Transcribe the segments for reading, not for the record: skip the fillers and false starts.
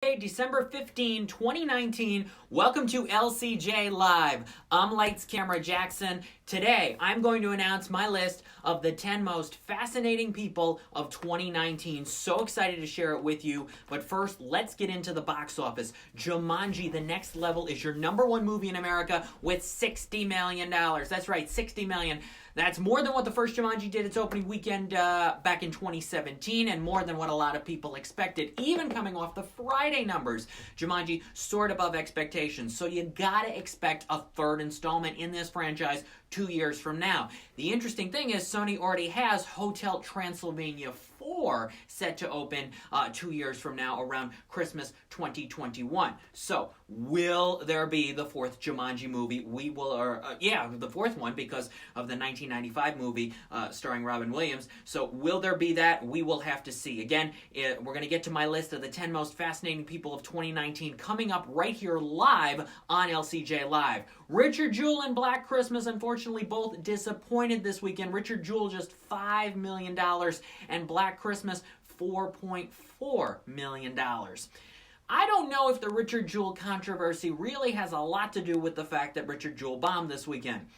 December 15, 2019. Welcome to LCJ Live. I'm Lights Camera Jackson. Today, I'm going to announce my list of the 10 most fascinating people of 2019. So excited to share it with you. But first, let's get into the box office. Jumanji: The Next Level is your #1 movie in America with $60 million. That's right, $60 million. That's more than what the first Jumanji did its opening weekend back in 2017, and more than what a lot of people expected, even coming off the Friday numbers. Jumanji soared above expectations, so you gotta expect a third installment in this franchise 2 years from now. The interesting thing is Sony already has Hotel Transylvania 4 set to open 2 years from now around Christmas 2021. So, will there be the fourth Jumanji movie? The fourth one because of the 1995 movie starring Robin Williams. So, will there be that? We will have to see. Again, we're going to get to my list of the 10 most fascinating people of 2019 coming up right here live on LCJ Live. Richard Jewell and Black Christmas, unfortunately, both disappointed this weekend. Richard Jewell just $5 million and Black Christmas $4.4 million. I don't know if the Richard Jewell controversy really has a lot to do with the fact that Richard Jewell bombed this weekend.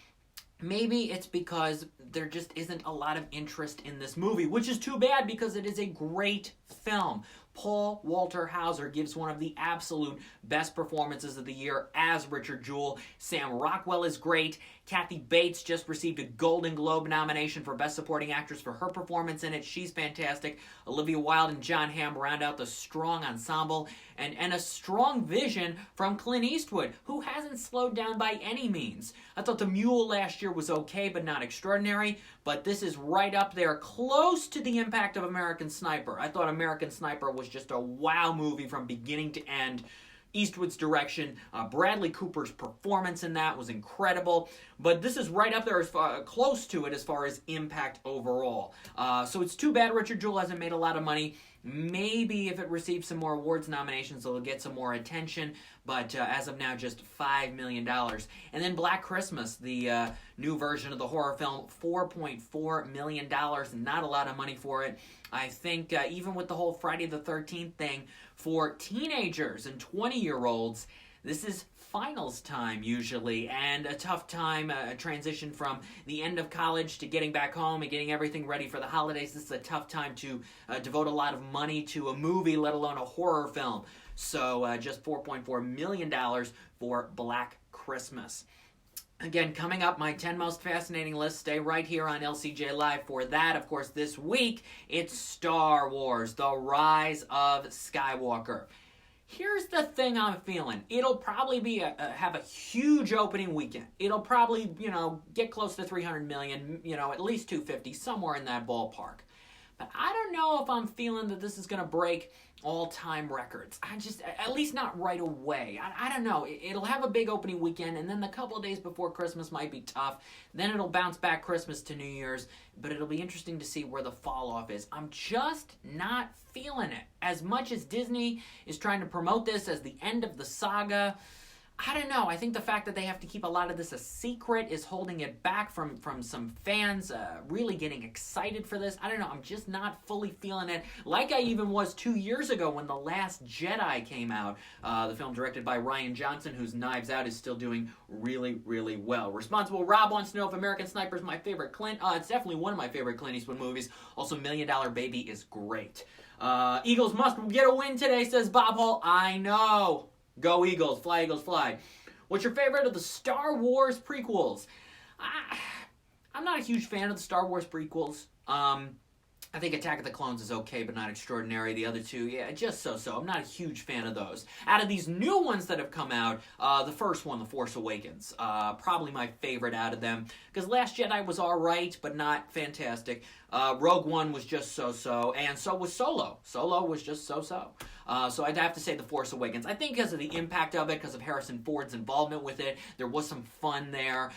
Maybe it's because there just isn't a lot of interest in this movie, which is too bad because it is a great film. Paul Walter Hauser gives one of the absolute best performances of the year as Richard Jewell. Sam Rockwell is great. Kathy Bates just received a Golden Globe nomination for Best Supporting Actress for her performance in it. She's fantastic. Olivia Wilde and John Hamm round out the strong ensemble and a strong vision from Clint Eastwood, who hasn't slowed down by any means. I thought The Mule last year was okay, but not extraordinary, but this is right up there, close to the impact of American Sniper. I thought American Sniper was just a wow movie from beginning to end. Eastwood's direction, Bradley Cooper's performance in that was incredible, but this is right up there, as far, close to it as far as impact overall. So it's too bad Richard Jewell hasn't made a lot of money. Maybe if it receives some more awards nominations, it'll get some more attention, but as of now, just $5 million. And then Black Christmas, the new version of the horror film, $4.4 million, not a lot of money for it. I think even with the whole Friday the 13th thing, for teenagers and 20-year-olds, this is finals time usually, and a tough time, a transition from the end of college to getting back home and getting everything ready for the holidays. This is a tough time to devote a lot of money to a movie, let alone a horror film. So just $4.4 million for Black Christmas. Again, coming up, my 10 most fascinating list. Stay right here on LCJ Live for that. Of course, this week, it's Star Wars: The Rise of Skywalker. Here's the thing I'm feeling. It'll probably be have a huge opening weekend. It'll probably, get close to 300 million, at least 250, somewhere in that ballpark. But I don't know if I'm feeling that this is going to break all-time records. At least not right away. I don't know. It'll have a big opening weekend, and then the couple of days before Christmas might be tough. Then it'll bounce back Christmas to New Year's, but it'll be interesting to see where the fall-off is. I'm just not feeling it. As much as Disney is trying to promote this as the end of the saga, I don't know. I think the fact that they have to keep a lot of this a secret is holding it back from some fans really getting excited for this. I don't know. I'm just not fully feeling it like I even was 2 years ago when The Last Jedi came out. The film directed by Rian Johnson, whose Knives Out is still doing really, really well. Responsible Rob wants to know if American Sniper is my favorite Clint. It's definitely one of my favorite Clint Eastwood movies. Also, $1 Million Baby is great. Eagles must get a win today, says Bob Hall. I know. Go Eagles, fly Eagles, fly. What's your favorite of the Star Wars prequels? I'm not a huge fan of the Star Wars prequels. I think Attack of the Clones is okay, but not extraordinary. The other two, just so-so. I'm not a huge fan of those. Out of these new ones that have come out, the first one, The Force Awakens, probably my favorite out of them. Because Last Jedi was alright, but not fantastic. Rogue One was just so-so, and so was Solo. Solo was just so-so. So I'd have to say The Force Awakens. I think because of the impact of it, because of Harrison Ford's involvement with it, there was some fun there.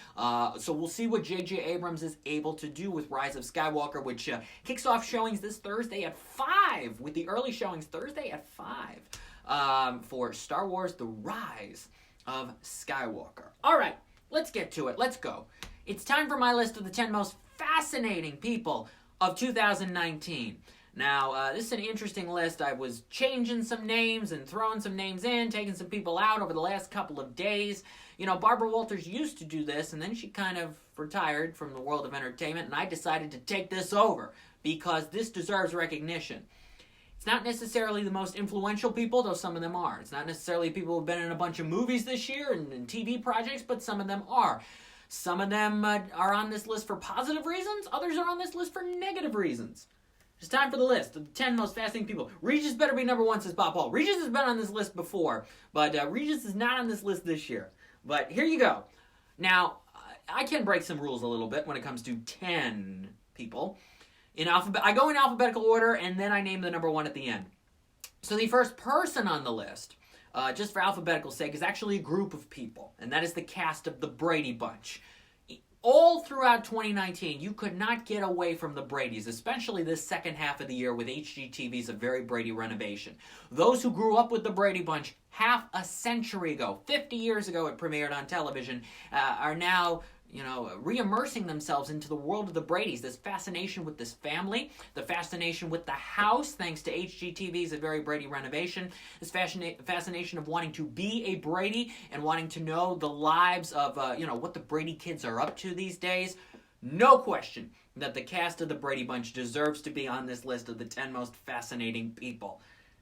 So we'll see what J.J. Abrams is able to do with Rise of Skywalker, which kicks off showings this Thursday at 5, with the early showings Thursday at 5 for Star Wars: The Rise of Skywalker. All right, let's get to it. Let's go. It's time for my list of the 10 most fascinating people of 2019. Now, this is an interesting list. I was changing some names and throwing some names in, taking some people out over the last couple of days. You know, Barbara Walters used to do this, and then she kind of retired from the world of entertainment, and I decided to take this over because this deserves recognition. It's not necessarily the most influential people, though some of them are. It's not necessarily people who have been in a bunch of movies this year and TV projects, but some of them are. Some of them are on this list for positive reasons. Others are on this list for negative reasons. It's time for the list of the 10 most fascinating people. Regis better be number 1, says Bob Paul. Regis has been on this list before, but Regis is not on this list this year. But here you go. Now, I can break some rules a little bit when it comes to 10 people. I go in alphabetical order, and then I name the number 1 at the end. So the first person on the list, just for alphabetical sake, is actually a group of people, and that is the cast of the Brady Bunch. All throughout 2019, you could not get away from the Bradys, especially this second half of the year with HGTV's A Very Brady Renovation. Those who grew up with the Brady Bunch half a century ago, 50 years ago it premiered on television, are now re-immersing themselves into the world of the Bradys. This fascination with this family, the fascination with the house, thanks to HGTV's A Very Brady Renovation, this fascination of wanting to be a Brady and wanting to know the lives of, what the Brady kids are up to these days. No question that the cast of the Brady Bunch deserves to be on this list of the 10 most fascinating people.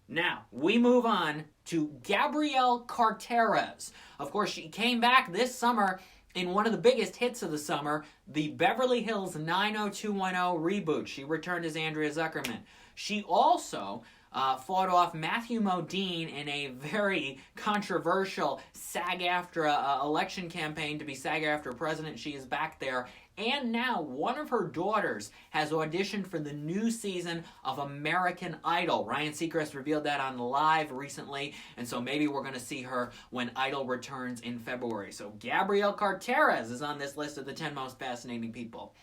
Now, we move on to Gabrielle Carteris. Of course, she came back this summer in one of the biggest hits of the summer, the Beverly Hills 90210 reboot. She returned as Andrea Zuckerman. She also fought off Matthew Modine in a very controversial SAG-AFTRA election campaign to be SAG-AFTRA president. She is back there. And now one of her daughters has auditioned for the new season of American Idol. Ryan Seacrest revealed that on Live recently, and so maybe we're going to see her when Idol returns in February. So Gabrielle Carteris is on this list of the 10 most fascinating people.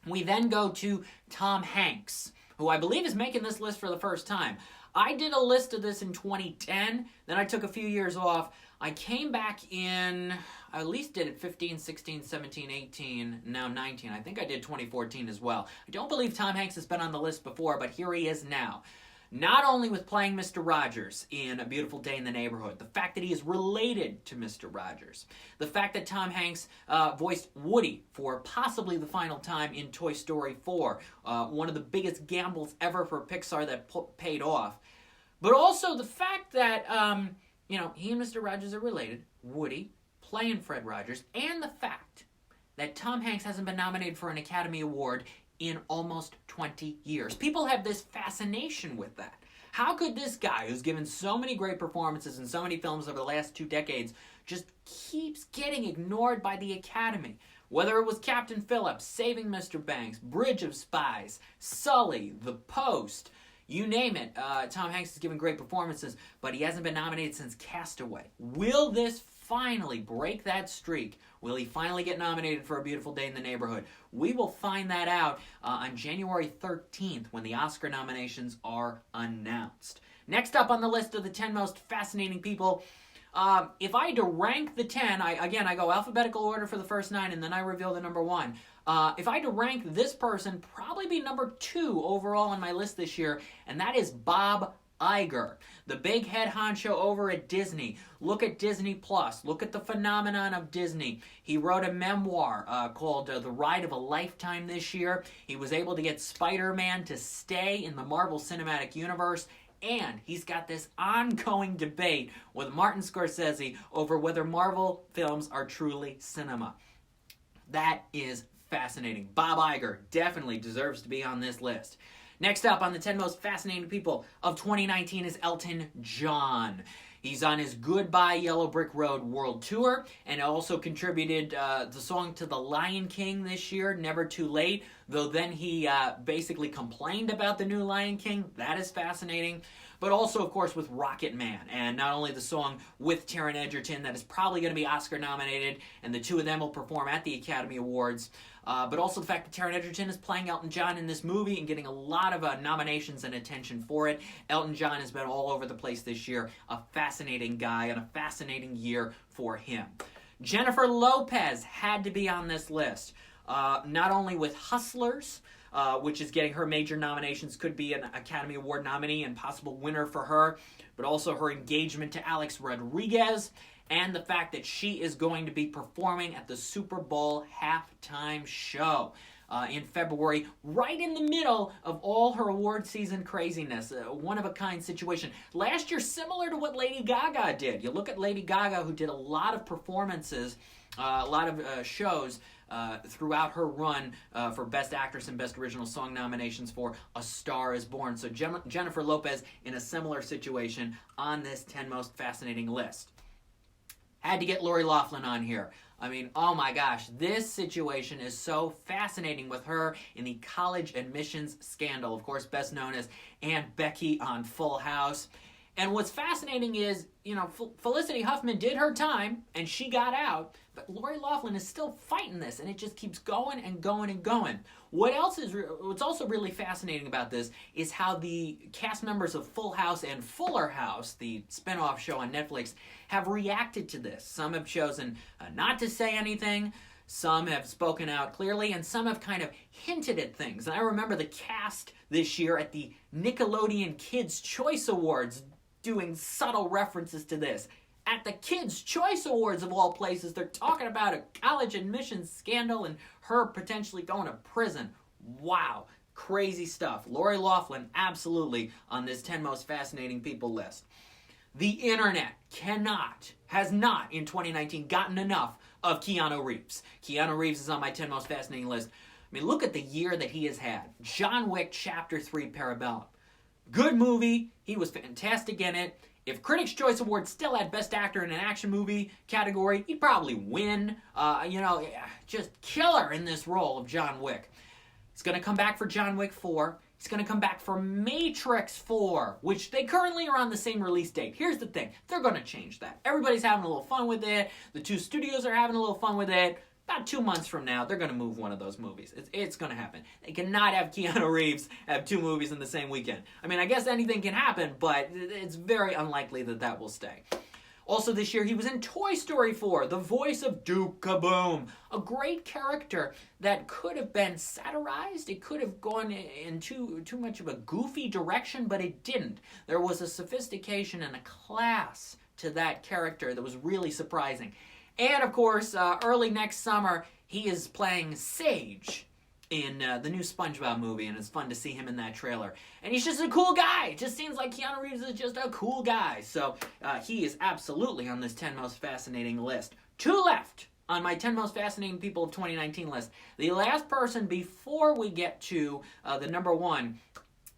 We then go to Tom Hanks, who I believe is making this list for the first time. I did a list of this in 2010, then I took a few years off. I came back in, I at least did it 15, 16, 17, 18, now 19. I think I did 2014 as well. I don't believe Tom Hanks has been on the list before, but here he is now. Not only with playing Mr. Rogers in A Beautiful Day in the Neighborhood, the fact that he is related to Mr. Rogers, the fact that Tom Hanks voiced Woody for possibly the final time in Toy Story 4, one of the biggest gambles ever for Pixar that paid off, but also the fact that he and Mr. Rogers are related, Woody, playing Fred Rogers, and the fact that Tom Hanks hasn't been nominated for an Academy Award in almost 20 years. People have this fascination with that. How could this guy, who's given so many great performances in so many films over the last 2 decades, just keeps getting ignored by the Academy? Whether it was Captain Phillips, Saving Mr. Banks, Bridge of Spies, Sully, The Post, you name it, Tom Hanks has given great performances, but he hasn't been nominated since Castaway. Will this finally break that streak? Will he finally get nominated for A Beautiful Day in the Neighborhood? We will find that out on January 13th when the Oscar nominations are announced. Next up on the list of the 10 most fascinating people, if I had to rank the 10, I go alphabetical order for the first 9, and then I reveal the number 1. If I had to rank this person, probably be number 2 overall on my list this year, and that is Bob Iger, the big head honcho over at Disney. Look at Disney Plus. Look at the phenomenon of Disney. He wrote a memoir called The Ride of a Lifetime this year. He was able to get Spider-Man to stay in the Marvel Cinematic Universe. And he's got this ongoing debate with Martin Scorsese over whether Marvel films are truly cinema. That is fascinating. Bob Iger definitely deserves to be on this list. Next up on the 10 most fascinating people of 2019 is Elton John. He's on his Goodbye Yellow Brick Road World Tour and also contributed the song to The Lion King this year, Never Too Late, though then he basically complained about the new Lion King. That is fascinating. But also, of course, with Rocket Man, and not only the song with Taron Egerton that is probably going to be Oscar nominated, and the two of them will perform at the Academy Awards, but also the fact that Taron Egerton is playing Elton John in this movie and getting a lot of nominations and attention for it. Elton John has been all over the place this year, a fascinating guy and a fascinating year for him. Jennifer Lopez had to be on this list, not only with Hustlers, which is getting her major nominations, could be an Academy Award nominee and possible winner for her, but also her engagement to Alex Rodriguez, and the fact that she is going to be performing at the Super Bowl halftime show in February, right in the middle of all her award season craziness. One-of-a-kind situation. Last year, similar to what Lady Gaga did. You look at Lady Gaga, who did a lot of performances, a lot of shows throughout her run for Best Actress and Best Original Song nominations for A Star is Born. So Jennifer Lopez in a similar situation on this 10 Most Fascinating list. Had to get Lori Loughlin on here. I mean, oh my gosh, this situation is so fascinating with her in the college admissions scandal, of course, best known as Aunt Becky on Full House. And what's fascinating is, Felicity Huffman did her time, and she got out, but Lori Loughlin is still fighting this, and it just keeps going and going and going. What's also really fascinating about this is how the cast members of Full House and Fuller House, the spinoff show on Netflix, have reacted to this. Some have chosen not to say anything, some have spoken out clearly, and some have kind of hinted at things. And I remember the cast this year at the Nickelodeon Kids' Choice Awards doing subtle references to this. At the Kids' Choice Awards, of all places, they're talking about a college admissions scandal and her potentially going to prison. Wow. Crazy stuff. Lori Loughlin, absolutely, on this 10 Most Fascinating People list. The internet has not, in 2019, gotten enough of Keanu Reeves. Keanu Reeves is on my 10 Most Fascinating list. I mean, look at the year that he has had. John Wick Chapter 3 Parabellum. Good movie. He was fantastic in it. If Critics' Choice Award still had Best Actor in an Action Movie category, he'd probably win. Just killer in this role of John Wick. He's going to come back for John Wick 4. He's going to come back for Matrix 4, which they currently are on the same release date. Here's the thing. They're going to change that. Everybody's having a little fun with it. The two studios are having a little fun with it. About 2 months from now, they're going to move one of those movies. It's going to happen. They cannot have Keanu Reeves have 2 movies in the same weekend. I mean, I guess anything can happen, but it's very unlikely that will stay. Also this year, he was in Toy Story 4, the voice of Duke Kaboom. A great character that could have been satirized. It could have gone in too much of a goofy direction, but it didn't. There was a sophistication and a class to that character that was really surprising. And, of course, early next summer, he is playing Sage in the new SpongeBob movie, and it's fun to see him in that trailer. And he's just a cool guy. It just seems like Keanu Reeves is just a cool guy. So he is absolutely on this 10 Most Fascinating list. 2 left on my 10 Most Fascinating People of 2019 list. The last person before we get to the number 1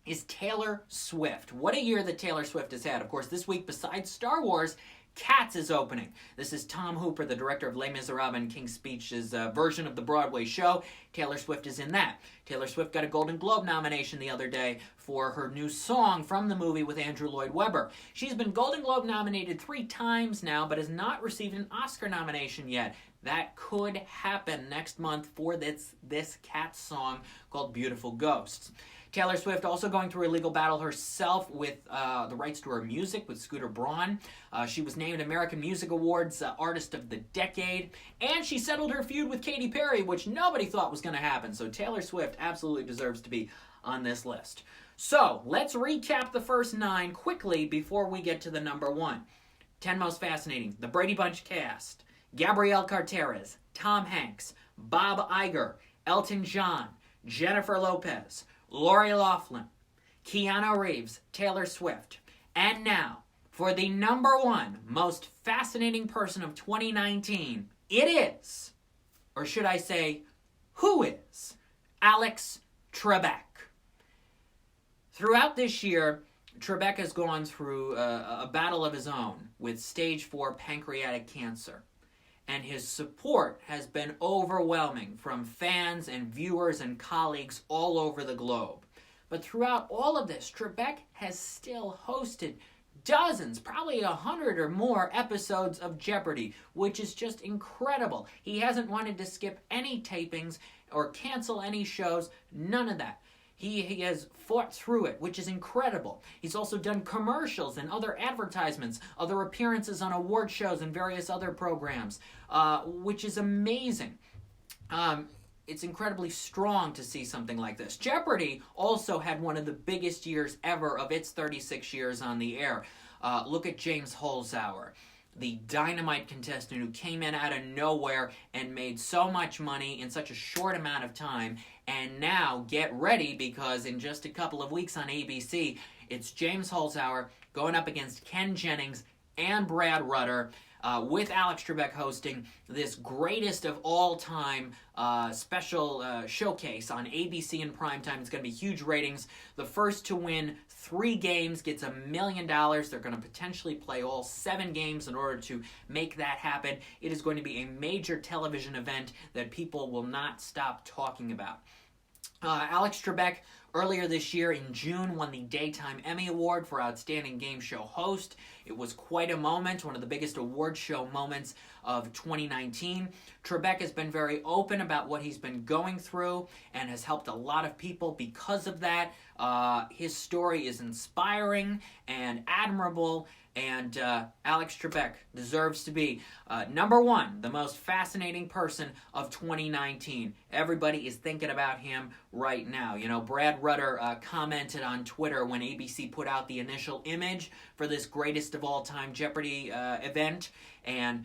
is Taylor Swift. What a year that Taylor Swift has had. Of course, this week, besides Star Wars, Cats is opening. This is Tom Hooper, the director of Les Miserables and King's Speech's version of the Broadway show. Taylor Swift is in that. Taylor Swift got a Golden Globe nomination the other day for her new song from the movie with Andrew Lloyd Webber. She's been Golden Globe nominated 3 times now, but has not received an Oscar nomination yet. That could happen next month for this Cats song called Beautiful Ghosts. Taylor Swift also going through a legal battle herself with the rights to her music with Scooter Braun. She was named American Music Awards Artist of the Decade. And she settled her feud with Katy Perry, which nobody thought was going to happen. So Taylor Swift absolutely deserves to be on this list. So let's recap the first 9 quickly before we get to the number 1. 10 Most Fascinating. The Brady Bunch cast. Gabrielle Carteris. Tom Hanks. Bob Iger. Elton John. Jennifer Lopez. Lori Loughlin, Keanu Reeves, Taylor Swift. And now, for the number 1 most fascinating person of 2019, it is, or should I say, who is, Alex Trebek. Throughout this year, Trebek has gone through a battle of his own with stage 4 pancreatic cancer. And his support has been overwhelming from fans and viewers and colleagues all over the globe. But throughout all of this, Trebek has still hosted dozens, probably 100 or more episodes of Jeopardy, which is just incredible. He hasn't wanted to skip any tapings or cancel any shows, none of that. He has fought through it, which is incredible. He's also done commercials and other advertisements, other appearances on award shows and various other programs, which is amazing. it's incredibly strong to see something like this. Jeopardy also had one of the biggest years ever of its 36 years on the air. Look at James Holzhauer, the dynamite contestant who came in out of nowhere and made so much money in such a short amount of time. And now, get ready, because in just a couple of weeks on ABC, it's James Holzhauer going up against Ken Jennings and Brad Rutter, with Alex Trebek hosting this greatest of all time special showcase on ABC in primetime. It's going to be huge ratings. The first to win 3 games gets $1 million. They're going to potentially play all 7 games in order to make that happen. It is going to be a major television event that people will not stop talking about. Alex Trebek, earlier this year in June, won the Daytime Emmy Award for Outstanding Game Show Host. It was quite a moment, one of the biggest award show moments of 2019. Trebek has been very open about what he's been going through and has helped a lot of people because of that. His story is inspiring and admirable, and Alex Trebek deserves to be number 1, the most fascinating person of 2019. Everybody is thinking about him right now. You know, Brad Rutter commented on Twitter when ABC put out the initial image for this greatest of all time Jeopardy event, and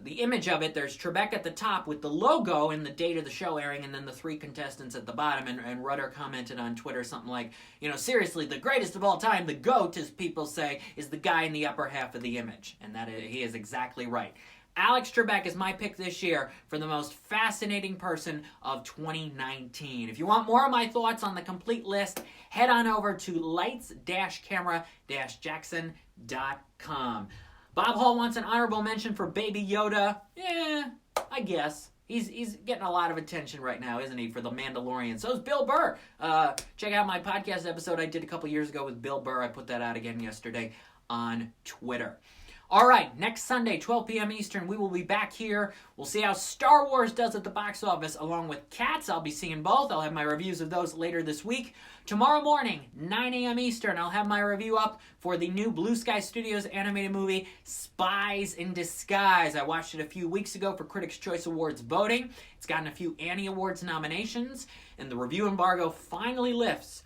the image of it, there's Trebek at the top with the logo and the date of the show airing, and then the 3 contestants at the bottom, and Rutter commented on Twitter something like, you know, seriously, the greatest of all time, the GOAT, as people say, is the guy in the upper half of the image, and he is exactly right. Alex Trebek is my pick this year for the most fascinating person of 2019. If you want more of my thoughts on the complete list, head on over to lights-camera-jackson.com. Bob Hall wants an honorable mention for Baby Yoda. Yeah, I guess. He's getting a lot of attention right now, isn't he, for The Mandalorian? So is Bill Burr. Check out my podcast episode I did a couple years ago with Bill Burr. I put that out again yesterday on Twitter. All right, next Sunday, 12 p.m. Eastern, we will be back here. We'll see how Star Wars does at the box office, along with Cats. I'll be seeing both. I'll have my reviews of those later this week. Tomorrow morning, 9 a.m. Eastern, I'll have my review up for the new Blue Sky Studios animated movie, Spies in Disguise. I watched it a few weeks ago for Critics' Choice Awards voting. It's gotten a few Annie Awards nominations, and the review embargo finally lifts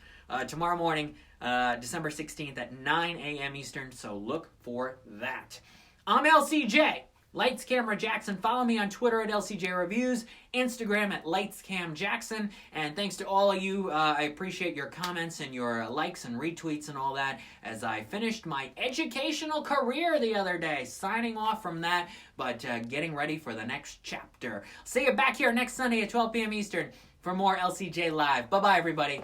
tomorrow morning, December 16th at 9 a.m. Eastern, so look for that. I'm LCJ, Lights Camera Jackson. Follow me on Twitter at LCJ Reviews, Instagram at LightsCamJackson, and thanks to all of you. I appreciate your comments and your likes and retweets and all that, as I finished my educational career the other day, signing off from that, but getting ready for the next chapter. See you back here next Sunday at 12 p.m. Eastern for more LCJ Live. Bye-bye, everybody.